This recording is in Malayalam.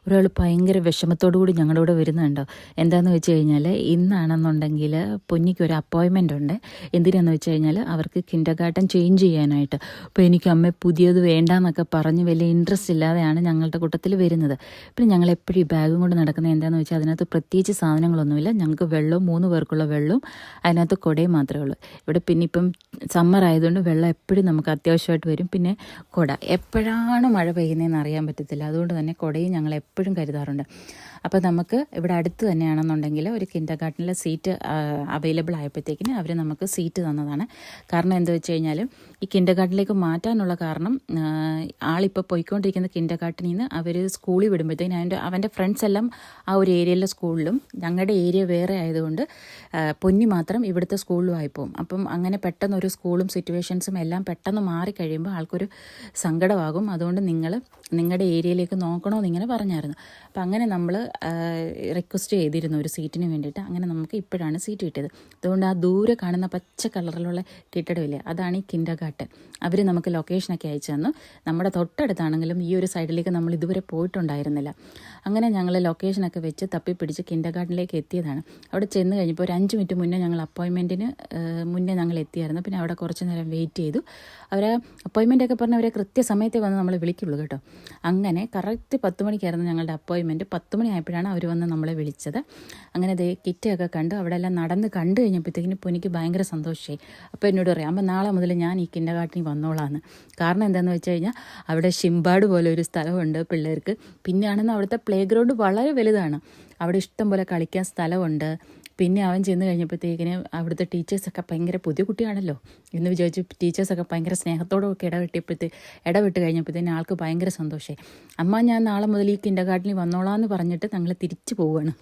ഒരാൾ ഭയങ്കര വിഷമത്തോടു കൂടി ഞങ്ങളുടെ കൂടെ വരുന്നുണ്ടോ. എന്താണെന്ന് വെച്ച് കഴിഞ്ഞാൽ ഇന്നാണെന്നുണ്ടെങ്കിൽ പൊന്നിക്കൊരു അപ്പോയിൻമെൻ്റ് ഉണ്ട്. എന്തിനാണെന്ന് വെച്ച് കഴിഞ്ഞാൽ അവർക്ക് കിൻഡർഗാർട്ടൻ ചേഞ്ച് ചെയ്യാനായിട്ട്. അപ്പോൾ എനിക്ക് അമ്മ പുതിയത് വേണ്ടാന്നൊക്കെ പറഞ്ഞ് വലിയ ഇൻട്രസ്റ്റ് ഇല്ലാതെയാണ് ഞങ്ങളുടെ കൂട്ടത്തിൽ വരുന്നത്. പിന്നെ ഞങ്ങൾ എപ്പോഴും ഈ ബാഗും കൊണ്ട് നടക്കുന്നത് എന്താണെന്ന് വെച്ചാൽ അതിനകത്ത് പ്രത്യേകിച്ച് സാധനങ്ങളൊന്നുമില്ല. ഞങ്ങൾക്ക് വെള്ളവും 3 പേർക്കുള്ള വെള്ളവും അതിനകത്ത് കുടയും മാത്രമേ ഉള്ളൂ. ഇവിടെ പിന്നെ ഇപ്പം സമ്മർ ആയതുകൊണ്ട് വെള്ളം എപ്പോഴും നമുക്ക് അത്യാവശ്യമായിട്ട് വരും. പിന്നെ കുട എപ്പോഴാണ് മഴ പെയ്യുന്നതെന്ന് അറിയാൻ പറ്റത്തില്ല. അതുകൊണ്ട് തന്നെ കുടയും ഞങ്ങൾ എപ്പോഴും കരുതാറുണ്ട്. അപ്പോൾ നമുക്ക് ഇവിടെ അടുത്ത് തന്നെയാണെന്നുണ്ടെങ്കിൽ ഒരു കിൻഡർഗാർട്ടനിലെ സീറ്റ് അവൈലബിൾ ആയപ്പോഴത്തേക്കിന് അവർ നമുക്ക് സീറ്റ് തന്നതാണ്. കാരണം എന്താ വെച്ച് കഴിഞ്ഞാൽ ഈ കിൻഡർഗാർട്ടനിലേക്ക് മാറ്റാനുള്ള കാരണം ആളിപ്പോൾ പോയിക്കൊണ്ടിരിക്കുന്ന കിൻഡർഗാർട്ടനിൽ നിന്ന് അവർ സ്കൂളിൽ വിടുമ്പോഴത്തേക്കിന് അവൻ്റെ ഫ്രണ്ട്സ് എല്ലാം ആ ഒരു ഏരിയയിലെ സ്കൂളിലും ഞങ്ങളുടെ ഏരിയ വേറെ ആയതുകൊണ്ട് പൊന്നി മാത്രം ഇവിടുത്തെ സ്കൂളിലും ആയിപ്പോവും. അപ്പം അങ്ങനെ പെട്ടെന്ന് ഒരു സ്കൂളും സിറ്റുവേഷൻസും എല്ലാം പെട്ടെന്ന് മാറിക്കഴിയുമ്പോൾ ആൾക്കൊരു സങ്കടമാകും. അതുകൊണ്ട് നിങ്ങളുടെ ഏരിയയിലേക്ക് നോക്കണമെന്ന് ഇങ്ങനെ പറഞ്ഞായിരുന്നു. അപ്പം അങ്ങനെ നമ്മൾ റിക്വസ്റ്റ് ചെയ്തിരുന്നു ഒരു സീറ്റിന് വേണ്ടിയിട്ട്. അങ്ങനെ നമുക്ക് ഇപ്പോഴാണ് സീറ്റ് കിട്ടിയത്. അതുകൊണ്ട് ആ ദൂരെ കാണുന്ന പച്ച കളറിലുള്ള കെട്ടിടമില്ലേ, അതാണ് ഈ കിൻഡർഗാർട്ടൻ. അവർ നമുക്ക് ലൊക്കേഷനൊക്കെ അയച്ചു തന്നു. നമ്മുടെ തൊട്ടടുത്താണെങ്കിലും ഈ ഒരു സൈഡിലേക്ക് നമ്മൾ ഇതുവരെ പോയിട്ടുണ്ടായിരുന്നില്ല. അങ്ങനെ ഞങ്ങൾ ലൊക്കേഷനൊക്കെ വെച്ച് തപ്പിപ്പിടിച്ച് കിൻഡർഗാർട്ടനിലേക്ക് എത്തിയതാണ്. അവിടെ ചെന്ന് കഴിഞ്ഞപ്പോൾ ഒരു 5 മിനിറ്റ് മുന്നേ ഞങ്ങൾ അപ്പോയിൻമെൻറ്റിന് മുന്നേ ഞങ്ങൾ എത്തിയായിരുന്നു. പിന്നെ അവിടെ കുറച്ച് നേരം വെയിറ്റ് ചെയ്തു. അവരെ അപ്പോയിൻമെൻറ്റൊക്കെ പറഞ്ഞ് അവരെ കൃത്യസമയത്ത് വന്ന് നമ്മളെ വിളിക്കുള്ളൂ കേട്ടോ. അങ്ങനെ കറക്റ്റ് 10 മണിക്കായിരുന്നു ഞങ്ങളുടെ അപ്പോയിൻമെൻറ്റ്. 10 മണി ആയപ്പോഴാണ് അവർ വന്ന് നമ്മളെ വിളിച്ചത്. അങ്ങനെ കിറ്റൊക്കെ കണ്ടു അവിടെ എല്ലാം നടന്ന് കണ്ടു കഴിഞ്ഞപ്പോഴത്തേക്കിന് ഇപ്പോൾ എനിക്ക് ഭയങ്കര സന്തോഷമായി. അപ്പോൾ എന്നോട് പറയാം, അപ്പോൾ നാളെ മുതൽ ഞാൻ ഈ കിൻഡർഗാർട്ടനിൽ വന്നോളാന്ന്. കാരണം എന്താണെന്ന് വെച്ച് കഴിഞ്ഞാൽ അവിടെ ഷിംബാഡ് പോലെ ഒരു സ്ഥലമുണ്ട് പിള്ളേർക്ക്. പിന്നെയാണെന്ന് അവിടുത്തെ പ്ലേ ഗ്രൗണ്ട് വളരെ വലുതാണ്. അവിടെ ഇഷ്ടം പോലെ കളിക്കാൻ സ്ഥലമുണ്ട്. പിന്നെ അവൻ ചെന്ന് കഴിഞ്ഞപ്പോഴത്തേക്കിന് അവിടുത്തെ ടീച്ചേഴ്സൊക്കെ ഭയങ്കര പുതിയ കുട്ടിയാണല്ലോ എന്ന് വിചാരിച്ച് ടീച്ചേഴ്സൊക്കെ ഭയങ്കര സ്നേഹത്തോടൊക്കെ ഇടപെട്ട് കഴിഞ്ഞപ്പോഴത്തേന് ആൾക്ക് ഭയങ്കര സന്തോഷമായി. അമ്മ ഞാൻ നാളെ മുതൽ ഈ കിൻഡർഗാർട്ടനിൽ വന്നോളാന്ന് പറഞ്ഞിട്ട് ഞങ്ങൾ തിരിച്ചു പോവുകയാണ്.